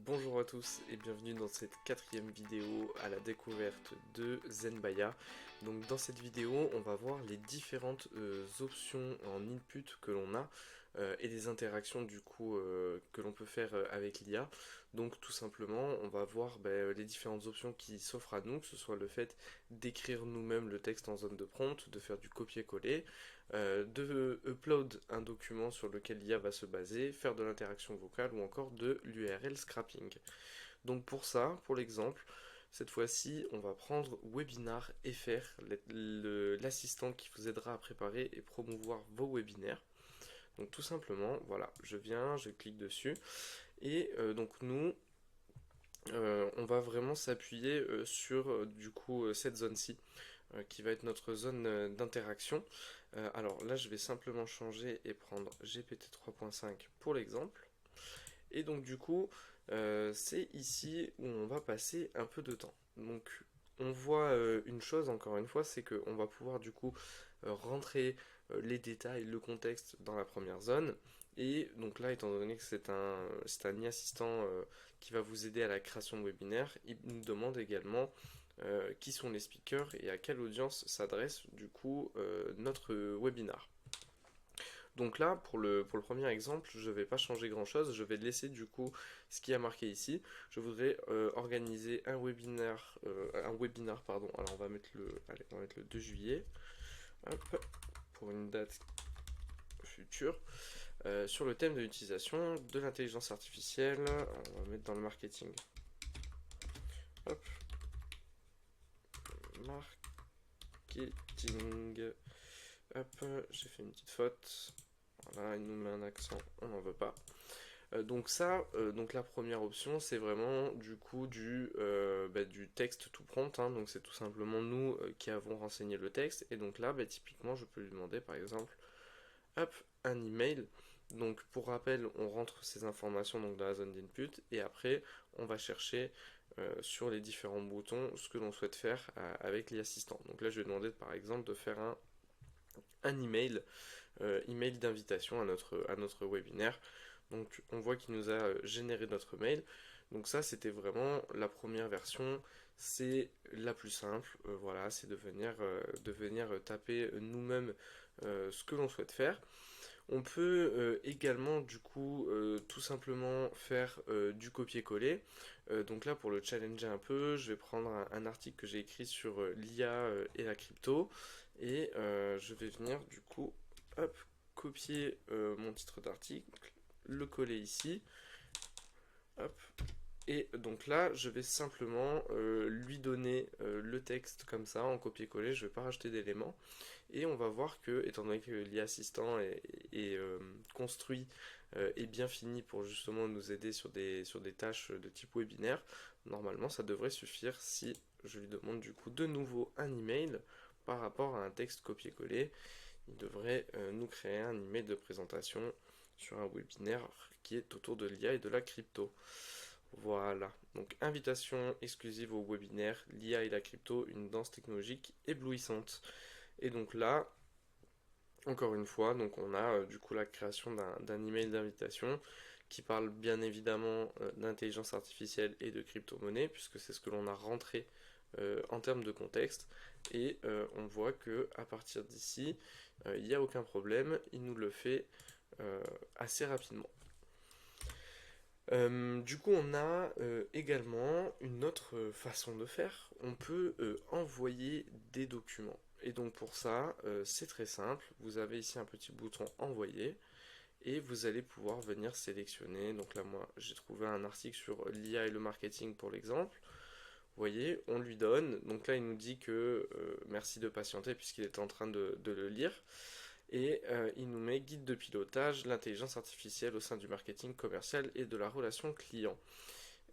Bonjour à tous et bienvenue dans cette quatrième vidéo à la découverte de Zenbaya. Donc dans cette vidéo on va voir les différentes options en input que l'on a et les interactions du coup que l'on peut faire avec l'IA. Donc tout simplement on va voir les différentes options qui s'offrent à nous, que ce soit le fait d'écrire nous-mêmes le texte en zone de prompt, de faire du copier-coller, de upload un document sur lequel l'IA va se baser, faire de l'interaction vocale ou encore de l'URL scrapping. Donc pour ça, pour l'exemple, cette fois-ci, on va prendre Webinar FR, l'assistant qui vous aidera à préparer et promouvoir vos webinaires. Donc tout simplement, voilà, je viens, je clique dessus, et donc nous, on va vraiment s'appuyer sur du coup cette zone-ci qui va être notre zone d'interaction. Alors là, je vais simplement changer et prendre GPT 3.5 pour l'exemple. Et donc du coup, c'est ici où on va passer un peu de temps. Donc on voit une chose encore une fois, c'est qu'on va pouvoir du coup rentrer les détails, le contexte dans la première zone. Et donc là, étant donné que c'est un assistant qui va vous aider à la création de webinaire, il nous demande également qui sont les speakers et à quelle audience s'adresse du coup notre webinar. Donc là, pour le premier exemple, je ne vais pas changer grand chose, je vais laisser du coup ce qui a marqué ici. Je voudrais organiser un webinaire, pardon. Alors on va mettre le 2 juillet, hop, pour une date future, sur le thème de l'utilisation de l'intelligence artificielle. On va mettre dans le marketing. Hop, marketing. Hop, j'ai fait une petite faute. Voilà, il nous met un accent, on n'en veut pas. Donc la première option, c'est vraiment du coup du texte tout prompt, hein. Donc c'est tout simplement nous qui avons renseigné le texte. Et donc là, typiquement, je peux lui demander par exemple, hop, un email. Donc pour rappel, on rentre ces informations donc dans la zone d'input et après on va chercher sur les différents boutons ce que l'on souhaite faire avec l'assistant. Donc là, je vais demander par exemple de faire un email d'invitation à notre webinaire. Donc on voit qu'il nous a généré notre mail. Donc ça c'était vraiment la première version, c'est la plus simple. Voilà, c'est de venir taper nous-mêmes ce que l'on souhaite faire. On peut également du coup tout simplement faire du copier-coller. Donc là pour le challenger un peu, je vais prendre un article que j'ai écrit sur l'IA et la crypto et je vais venir du coup hop, copier mon titre d'article, le coller ici, hop, et donc là, je vais simplement lui donner le texte comme ça, en copier-coller, je ne vais pas rajouter d'éléments. Et on va voir que, étant donné que l'IA assistant est construit et bien fini pour justement nous aider sur des tâches de type webinaire, normalement ça devrait suffire si je lui demande du coup de nouveau un email par rapport à un texte copier-coller. Il devrait nous créer un email de présentation sur un webinaire qui est autour de l'IA et de la crypto. Voilà, donc invitation exclusive au webinaire, l'IA et la crypto, une danse technologique éblouissante. Et donc là, encore une fois, donc on a du coup la création d'un email d'invitation qui parle bien évidemment d'intelligence artificielle et de crypto-monnaie, puisque c'est ce que l'on a rentré en termes de contexte. Et on voit que à partir d'ici, il n'y a aucun problème, il nous le fait assez rapidement. Du coup, on a également une autre façon de faire. On peut envoyer des documents. Et donc pour ça, c'est très simple. Vous avez ici un petit bouton envoyer et vous allez pouvoir venir sélectionner. Donc là, moi, j'ai trouvé un article sur l'IA et le marketing pour l'exemple. Vous voyez, on lui donne. Donc là, il nous dit que merci de patienter puisqu'il est en train de le lire. Et il nous met guide de pilotage, l'intelligence artificielle au sein du marketing commercial et de la relation client.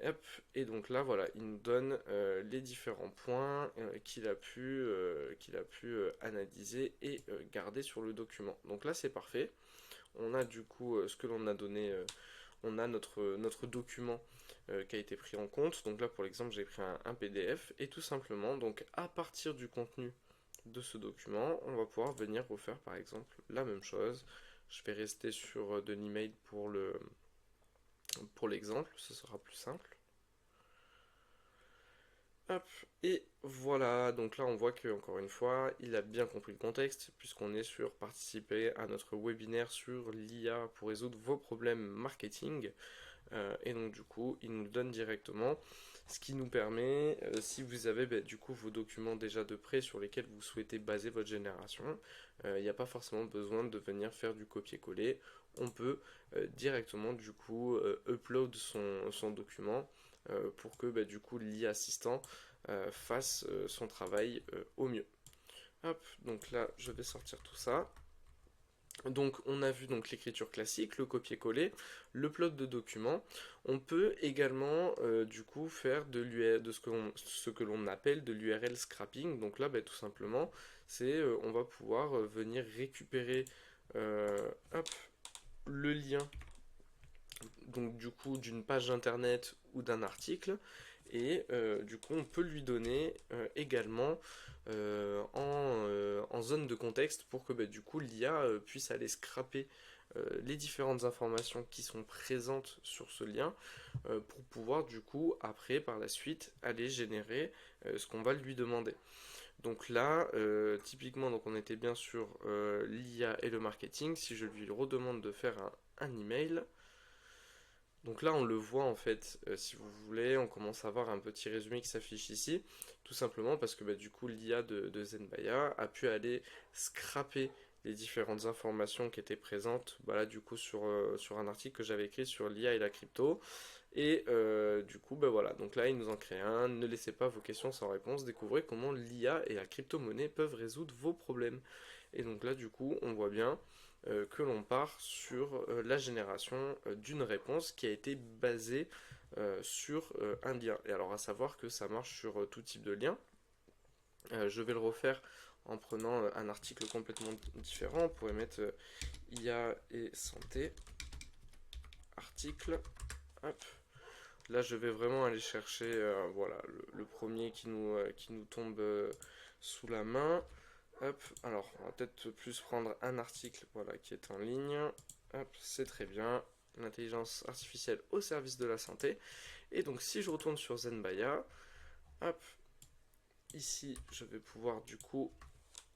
Hop, et donc là, voilà, il nous donne les différents points qu'il a pu analyser et garder sur le document. Donc là, c'est parfait. On a du coup ce que l'on a donné, on a notre document qui a été pris en compte. Donc là, pour l'exemple, j'ai pris un PDF et tout simplement, donc à partir du contenu de ce document, on va pouvoir venir refaire par exemple la même chose. Je vais rester sur de l'email pour l'exemple, ce sera plus simple. Hop, et voilà, donc là on voit que encore une fois, il a bien compris le contexte, puisqu'on est sur participer à notre webinaire sur l'IA pour résoudre vos problèmes marketing. Et donc du coup, il nous le donne directement, ce qui nous permet, si vous avez du coup vos documents déjà de près sur lesquels vous souhaitez baser votre génération, il n'y a pas forcément besoin de venir faire du copier-coller. On peut directement du coup upload son document pour que du coup l'IA assistant fasse son travail au mieux. Hop, donc là je vais sortir tout ça. Donc on a vu donc l'écriture classique, le copier-coller, le plot de document. On peut également du coup faire de ce que l'on appelle de l'URL scrapping. Donc là tout simplement c'est on va pouvoir venir récupérer hop, le lien donc du coup d'une page internet ou d'un article et du coup on peut lui donner également en zone de contexte pour que du coup l'IA puisse aller scraper les différentes informations qui sont présentes sur ce lien pour pouvoir du coup après par la suite aller générer ce qu'on va lui demander. Donc là, typiquement, donc on était bien sur l'IA et le marketing. Si je lui redemande de faire un email, donc là, on le voit en fait, si vous voulez, on commence à avoir un petit résumé qui s'affiche ici, tout simplement parce que du coup, l'IA de Zenbaya a pu aller scraper les différentes informations qui étaient présentes, là, du coup, sur un article que j'avais écrit sur l'IA et la crypto. Et du coup, voilà, donc là, il nous en crée un. Ne laissez pas vos questions sans réponse, découvrez comment l'IA et la crypto-monnaie peuvent résoudre vos problèmes. Et donc là, du coup, on voit bien que l'on part sur la génération d'une réponse qui a été basée sur un lien. Et alors à savoir que ça marche sur tout type de lien. Je vais le refaire en prenant un article complètement différent. On pourrait mettre IA et santé, article, hop. Là je vais vraiment aller chercher voilà, le premier qui nous tombe sous la main. Hop, alors on va peut-être plus prendre un article qui est en ligne. Hop, c'est très bien. L'intelligence artificielle au service de la santé. Et donc si je retourne sur Zenbaya, hop, ici je vais pouvoir du coup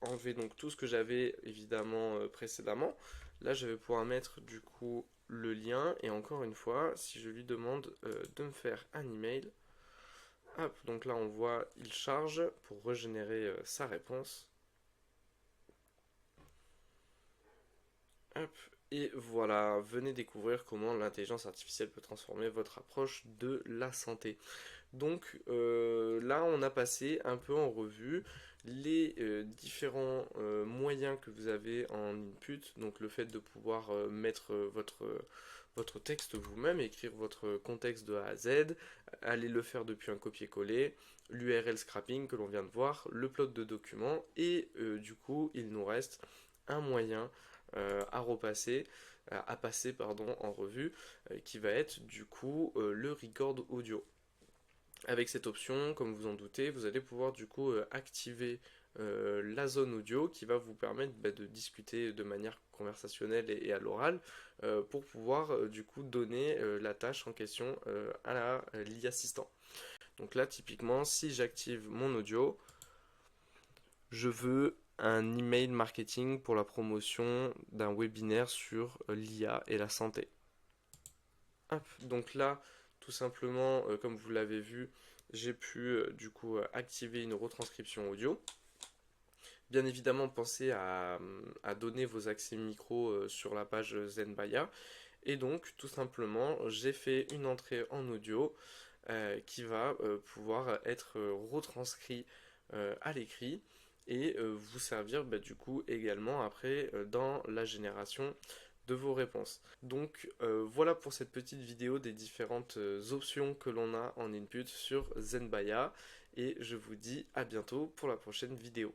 enlever donc tout ce que j'avais évidemment précédemment. Là je vais pouvoir mettre du coup le lien et encore une fois si je lui demande de me faire un email, hop, donc là on voit il charge pour régénérer sa réponse. Hop, et voilà, venez découvrir comment l'intelligence artificielle peut transformer votre approche de la santé. Donc là, on a passé un peu en revue les différents moyens que vous avez en input, donc le fait de pouvoir mettre votre texte vous-même, écrire votre contexte de A à Z, aller le faire depuis un copier-coller, l'URL scrapping que l'on vient de voir, le plot de document, et du coup, il nous reste un moyen à passer en revue, qui va être du coup le record audio. Avec cette option, comme vous en doutez, vous allez pouvoir du coup activer la zone audio qui va vous permettre de discuter de manière conversationnelle et à l'oral pour pouvoir du coup donner la tâche en question à l'IA assistant. Donc là, typiquement, si j'active mon audio, je veux un email marketing pour la promotion d'un webinaire sur l'IA et la santé. Hop, donc là, tout simplement, comme vous l'avez vu, j'ai pu du coup activer une retranscription audio. Bien évidemment, pensez à donner vos accès micro sur la page Zenbaya. Et donc, tout simplement, j'ai fait une entrée en audio qui va pouvoir être retranscrit à l'écrit et vous servir du coup également après dans la génération de vos réponses. Donc voilà pour cette petite vidéo des différentes options que l'on a en input sur Zenbaya et je vous dis à bientôt pour la prochaine vidéo.